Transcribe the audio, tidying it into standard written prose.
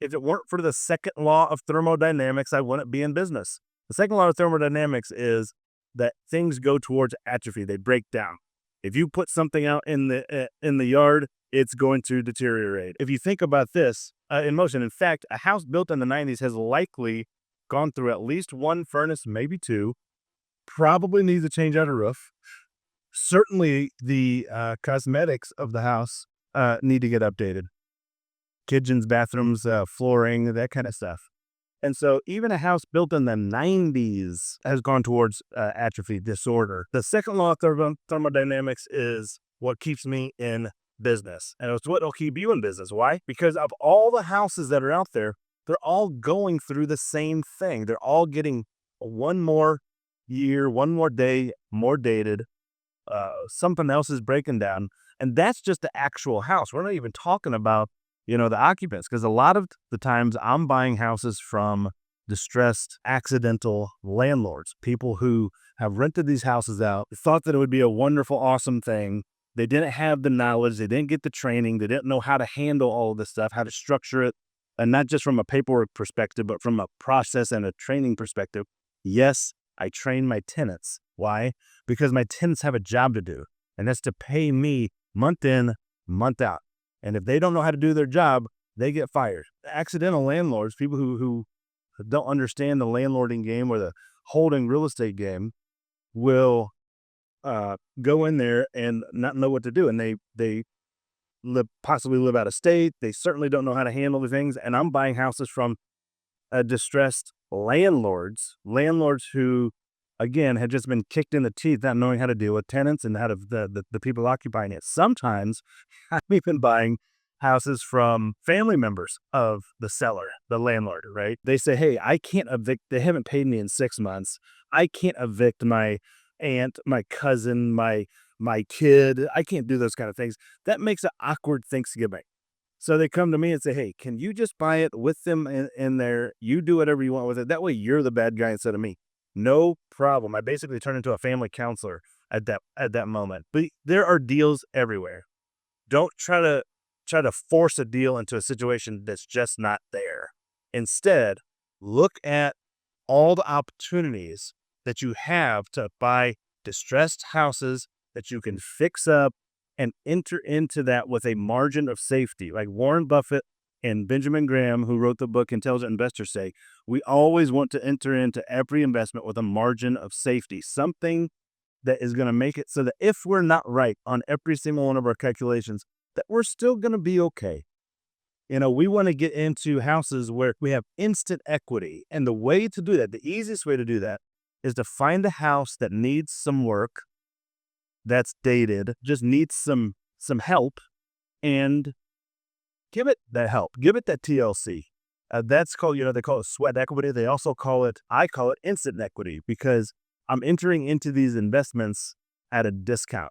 If it weren't for the second law of thermodynamics, I wouldn't be in business. The second law of thermodynamics is that things go towards atrophy. They break down. If you put something out in the yard, it's going to deteriorate. If you think about this in motion, in fact, a house built in the 90s has likely gone through at least one furnace, maybe two, probably needs to change out a roof. Certainly, the cosmetics of the house need to get updated. Kitchens, bathrooms, flooring, that kind of stuff. And so even a house built in the 90s has gone towards atrophy, disorder. The second law of thermodynamics is what keeps me in business. And it's what will keep you in business. Why? Because of all the houses that are out there, they're all going through the same thing. They're all getting one more year, one more day, more dated. Something else is breaking down. And that's just the actual house. We're not even talking about the occupants, because a lot of the times I'm buying houses from distressed, accidental landlords, people who have rented these houses out, thought that it would be a wonderful, awesome thing. They didn't have the knowledge. They didn't get the training. They didn't know how to handle all of this stuff, how to structure it, and not just from a paperwork perspective, but from a process and a training perspective. Yes, I train my tenants. Why? Because my tenants have a job to do, and that's to pay me month in, month out. And if they don't know how to do their job, they get fired. Accidental landlords, people who don't understand the landlording game or the holding real estate game, will go in there and not know what to do. And they possibly live out of state. They certainly don't know how to handle the things. And I'm buying houses from distressed landlords who, again, had just been kicked in the teeth, not knowing how to deal with tenants and how to the people occupying it. Sometimes I've even buying houses from family members of the seller, the landlord, right? They say, hey, I can't evict. They haven't paid me in 6 months. I can't evict my aunt, my cousin, my kid. I can't do those kind of things. That makes an awkward Thanksgiving. So they come to me and say, hey, can you just buy it with them in there? You do whatever you want with it. That way you're the bad guy instead of me. No problem. I basically turn into a family counselor at that moment. But there are deals everywhere. Don't try to force a deal into a situation that's just not there. Instead, look at all the opportunities that you have to buy distressed houses that you can fix up and enter into that with a margin of safety. Like Warren Buffett and Benjamin Graham, who wrote the book Intelligent Investors, say, we always want to enter into every investment with a margin of safety, something that is going to make it so that if we're not right on every single one of our calculations, that we're still going to be okay. We want to get into houses where we have instant equity. And the way to do that, the easiest way to do that, is to find a house that needs some work, that's dated, just needs some help, and give it that help. Give it that TLC. That's called, they call it sweat equity. They also I call it instant equity, because I'm entering into these investments at a discount.